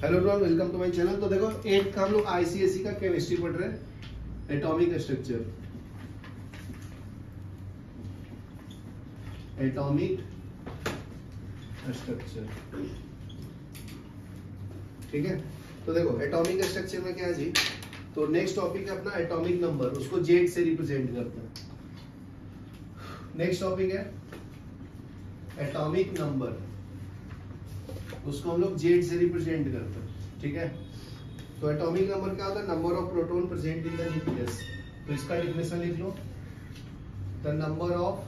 Hello everyone, welcome to my channel. तो देखो 8 का हम लोग आईसीएसई का केमिस्ट्री पढ़ रहे हैं, एटॉमिक स्ट्रक्चर। एटॉमिक स्ट्रक्चर, ठीक है। तो देखो एटॉमिक स्ट्रक्चर में क्या है जी, तो नेक्स्ट टॉपिक है अपना एटॉमिक नंबर, उसको जेड से रिप्रेजेंट करता है। नेक्स्ट टॉपिक है एटॉमिक नंबर, उसको हम लोग जेड से रिप्रेजेंट करते हैं, ठीक है। तो एटॉमिक नंबर क्या होता है? Number of proton present in the nucleus. तो इसका डेफिनेशन लिख लो, the number of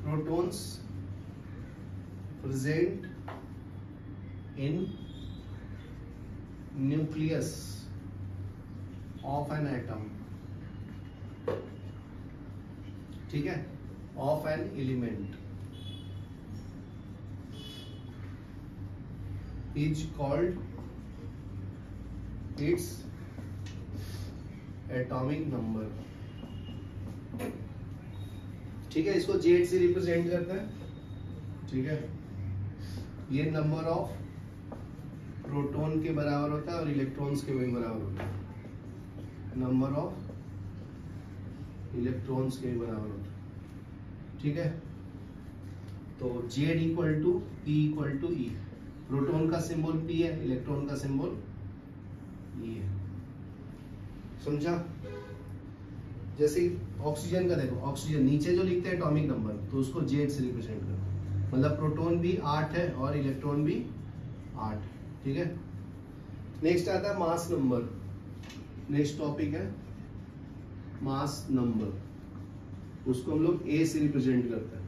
protons present in nucleus of an atom, ठीक है, of an element is called its atomic number, ठीक है। इसको जेड से रिप्रेजेंट करते हैं, ठीक है। ये नंबर ऑफ प्रोटॉन के बराबर होता है और इलेक्ट्रॉन्स के भी बराबर होता है। नंबर ऑफ इलेक्ट्रॉन्स के बराबर होता है, ठीक है। तो Z equal to P equal to E. Proton का सिंबल P है, इलेक्ट्रॉन का सिंबल E है, समझा। जैसे ऑक्सीजन का देखो, ऑक्सीजन नीचे जो लिखते हैं एटॉमिक नंबर, तो उसको जेड से रिप्रेजेंट करो। मतलब प्रोटॉन भी 8 है और इलेक्ट्रॉन भी 8, ठीक है। नेक्स्ट आता है मास नंबर। नेक्स्ट टॉपिक है मास नंबर, उसको हम लोग A से रिप्रेजेंट करते हैं।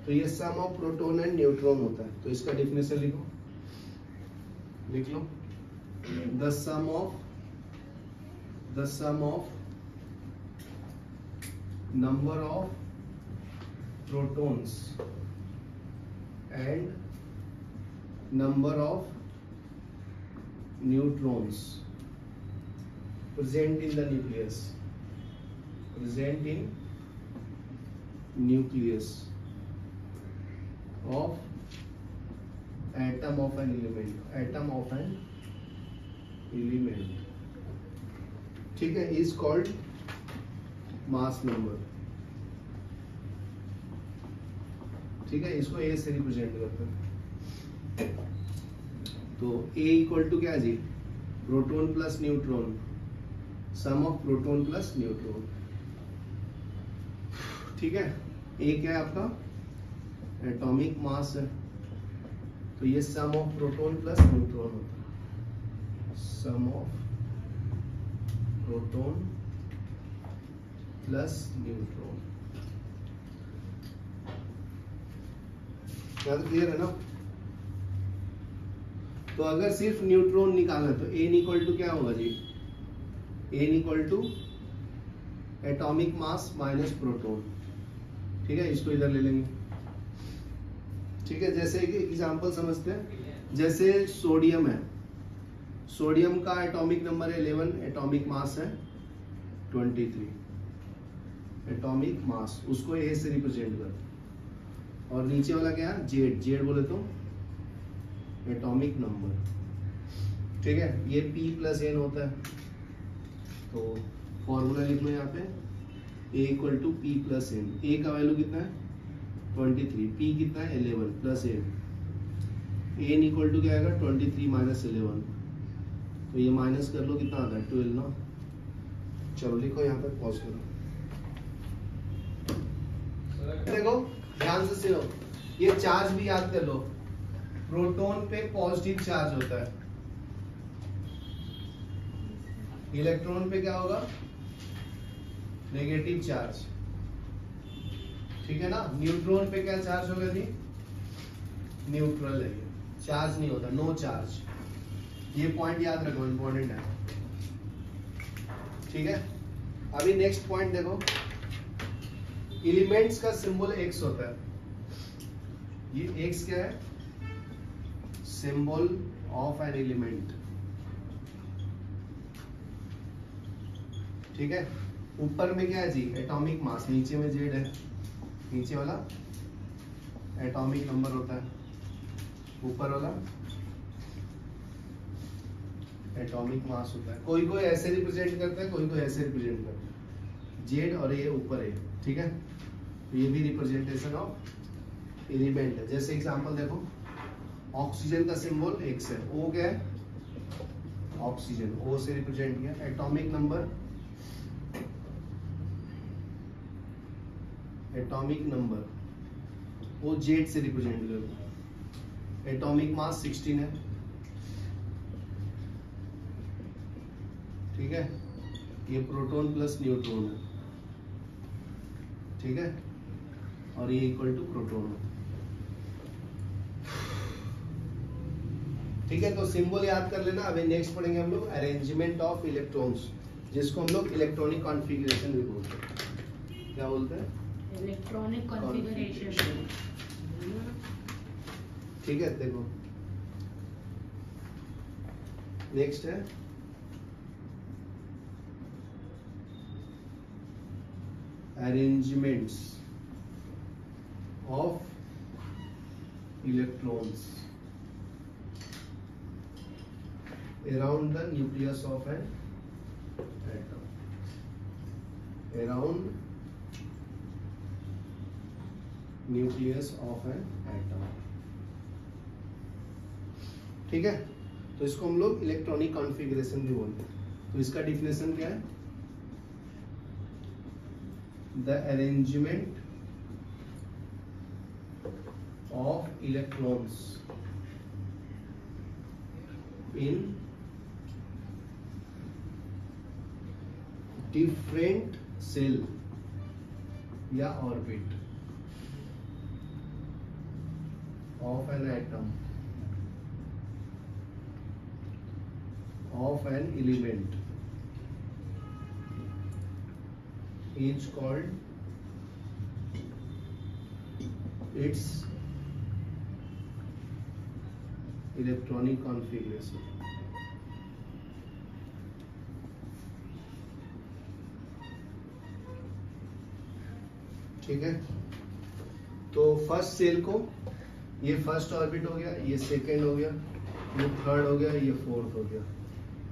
तो ये sum of proton and neutron होता है। तो इसका डेफिनेशन लिख लो, the sum of number of protons and number of neutrons present in the nucleus of atom of an element, ठीक है, is called mass number, ठीक है। इसको A से रिप्रेजेंट करते हैं। तो A इक्वल टू क्या है जी, proton plus neutron, sum of proton plus neutron, ठीक है। A क्या है आपका? एटॉमिक मास है। तो ये sum of proton plus neutron होता है, सम ऑफ प्रोटॉन प्लस न्यूट्रॉन। क्या क्लियर है ना? तो अगर सिर्फ न्यूट्रॉन निकालना तो एन इक्वल टू क्या होगा जी, N equal to atomic mass minus proton, ठीक है। इसको इधर ले लेंगे, ठीक है। जैसे कि एग्जांपल समझते हैं, जैसे सोडियम है, सोडियम का एटॉमिक नंबर है 11, एटॉमिक मास है 23, एटॉमिक मास, उसको ए से रिप्रेजेंट करते। और नीचे वाला क्या है? जेड, जेड बोले तो एटॉमिक नंबर, ठीक है। ये P प्लस N होता है। तो फॉर्मूला लिख लो यहाँ पे, A equal to P plus N। A का वैल्यू कितना है? 23, P कितना है? 11 plus N। N equal to क्या आएगा? 23 माइनस 11। तो ये माइनस कर लो, कितना आता है? 12 ना। चलो लिखो, यहाँ पर पॉज करो। देखो ध्यान से सुनो, ये चार्ज भी याद कर लो। प्रोटॉन पे पॉजिटिव चार्ज होता है, इलेक्ट्रॉन पे क्या होगा? नेगेटिव चार्ज, ठीक है ना। न्यूट्रॉन पे क्या चार्ज होगा जी? न्यूट्रल है, ये चार्ज नहीं होता, नो चार्ज। ये पॉइंट याद रखो, इंपॉर्टेंट है, ठीक है। अभी नेक्स्ट पॉइंट देखो, एलिमेंट्स का सिंबल X होता है। ये X क्या है? सिंबल ऑफ एन एलिमेंट, ठीक है। ऊपर में क्या है जी? एटॉमिक मास, नीचे में जेड है, नीचे वाला एटॉमिक नंबर होता है। ऊपर वाला एटॉमिक मास होता है। कोई कोई ऐसे रिप्रेजेंट करता है, कोई कोई ऐसे रिप्रेजेंट करता है, जेड और ये ऊपर है, ठीक है। तो ये भी रिप्रेजेंटेशन ऑफ एलिमेंट है। जैसे एग्जांपल देखो, ऑक्सीजन का सिंबल एक्स है, ओ क्या है, ऑक्सीजन, ओ से रिप्रेजेंट किया। एटॉमिक नंबर, एटॉमिक नंबर वो जेड से रिप्रेजेंट करो। एटॉमिक मास 16 है, ठीक है। ये प्रोटॉन प्लस न्यूट्रॉन है, ठीक है, और ये इक्वल टू प्रोटॉन है, ठीक है। तो सिंबल याद कर लेना। अभी नेक्स्ट पढ़ेंगे हम लोग अरेंजमेंट ऑफ इलेक्ट्रॉन्स, जिसको हम लोग इलेक्ट्रॉनिक कॉन्फ़िगरेशन भी बोलते हैं। क्या बोलते हैं? इलेक्ट्रॉनिक कॉन्फ़िगरेशन, ठीक है। देखो नेक्स्ट है arrangements of electrons around the nucleus of an atom, around nucleus of an atom, ठीक है। तो इसको हम लोग इलेक्ट्रॉनिक कॉन्फ़िगरेशन भी बोलते हैं। तो इसका डिफिनेशन क्या है? The arrangement of electrons in different cell या orbit of an atom of an element is called its electronic configuration, ठीक है। तो फर्स्ट सेल को, ये फर्स्ट ऑर्बिट हो गया, ये सेकंड हो गया, ये थर्ड हो गया, ये फोर्थ हो गया,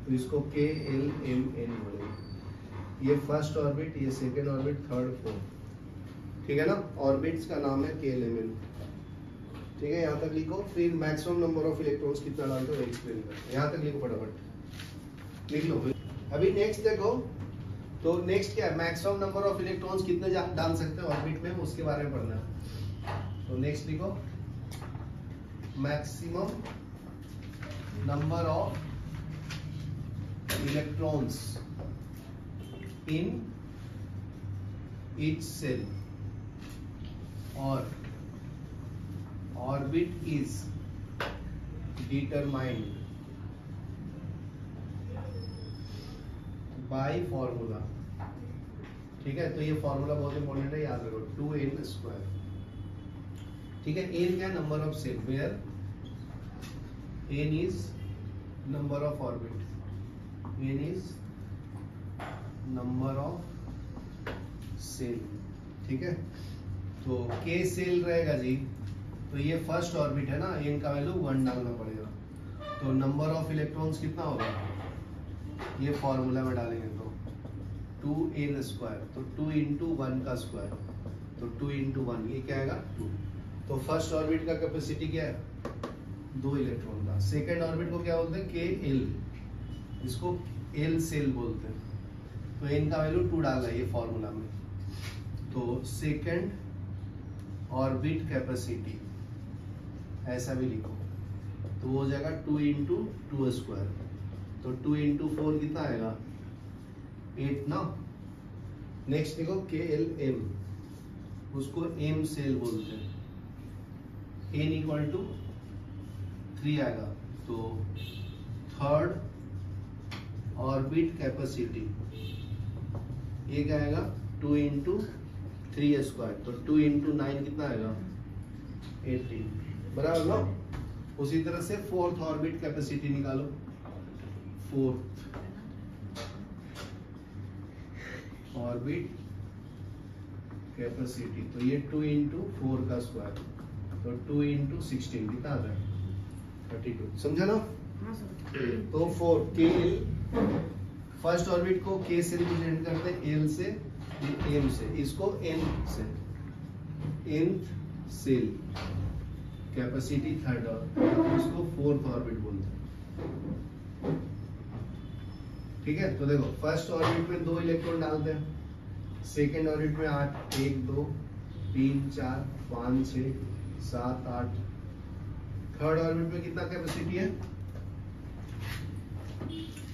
तो इसको के एल एम एन बोलेंगे। ये फर्स्ट ऑर्बिट, ये सेकंड ऑर्बिट, थर्ड फोर्थ, ठीक है ना। ऑर्बिट्स का नाम है के एल एम एन, ठीक है। यहाँ तक लिखो। फिर मैक्सिमम नंबर ऑफ इलेक्ट्रॉन्स कितना डालते हो एक्सप्लेन करते हैं। यहाँ तक लिखो, फटाफट लिख लो। अभी नेक्स्ट देखो, तो नेक्स्ट क्या है, मैक्सिमम नंबर ऑफ इलेक्ट्रॉन्स कितने डाल सकते हो ऑर्बिट में, उसके बारे में पढ़ना है। तो नेक्स्ट लिखो, maximum number of electrons in each shell और orbit is determined by formula, ठीक है। तो ये फॉर्मूला बहुत इंपॉर्टेंट है, याद रखो, 2n², ठीक है। n क्या, number of shell, where n is number of orbit, n is number of shell, ठीक है। तो k सेल रहेगा जी, तो ये फर्स्ट ऑर्बिट है ना, n का वैल्यू 1 डालना पड़ेगा। तो नंबर ऑफ इलेक्ट्रॉन्स कितना होगा, ये फॉर्मूला में डालेंगे तो 2n², तो 2 इंटू 1 का स्क्वायर, तो 2 इंटू 1, ये क्या आएगा 2। तो फर्स्ट ऑर्बिट का कैपेसिटी क्या है, 2 इलेक्ट्रॉन का। सेकेंड ऑर्बिट को क्या बोलते हैं, के एल, इसको एल सेल बोलते हैं। तो n का वैल्यू 2 डाला है ये फॉर्मूला में। तो सेकेंड ऑर्बिट कैपेसिटी ऐसा भी लिखो, तो हो जाएगा 2 इंटू 2², तो 2 इंटू 4 कितना आएगा 8 ना। नेक्स्ट देखो के एल एम, उसको एम सेल बोलते हैं, n इक्वल टू 3 आएगा। तो थर्ड ऑर्बिट कैपेसिटी ये क्या आएगा 2 इंटू 3², तो 2 इंटू 9 कितना आएगा 18, बराबर ना। उसी तरह से फोर्थ ऑर्बिट कैपेसिटी निकालो, फोर्थ ऑर्बिट कैपेसिटी, तो ये 2 इंटू 4 का स्क्वायर, तो 2 इंटू 16 कितना आ रहा है 32 समझा ना। हाँ सर। तो 4 के एल, फर्स्ट ऑर्बिट को के से रिप्रेजेंट करते हैं, एल से, एम से, इसको एन से, N shell, capacity third orbit, इसको फोर्थ ऑर्बिट बोलते हैं। ठीक है, तो देखो फर्स्ट ऑर्बिट में 2 इलेक्ट्रॉन डालते हैं, सेकेंड ऑर्बिट में 8, 1 2 3 4 5 6 7 8, थर्ड ऑर्बिट में कितना कैपेसिटी है,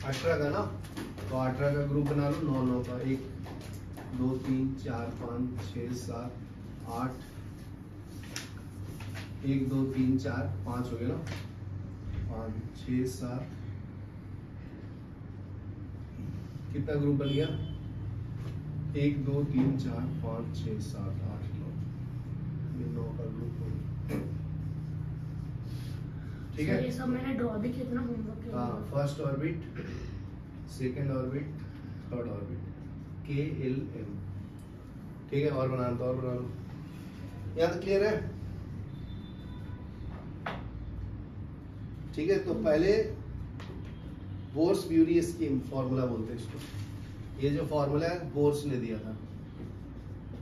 18 का ना, तो 18 का ग्रुप बना लो, 9 9 का, 1 2 3 4 5 6 7 8, 1 2 3 4 5 हो गया ना, 5 6 7, कितना ग्रुप बन गया, 1 2 3 4 5 6 7 8 9, ये 9 का ग्रुप हो गया। ठीक है, ये सब मैंने ड्रॉ भी कितना होमवर्क किया। हाँ, first orbit, second orbit, third orbit, के एल एम। ठीक है, और बना लो, यहाँ तक क्लियर है। ठीक है, तो पहले बोर्स ब्यूरी स्कीम फॉर्मूला बोलते हैं इसको। ये जो फॉर्मूला है बोर्स ने दिया था,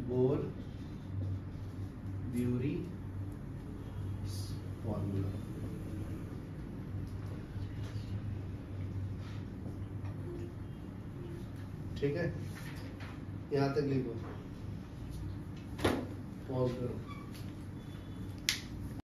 बोर ब्यूरी फॉर्मूला। ठीक है, यहाँ तक लिखो, पॉज करो।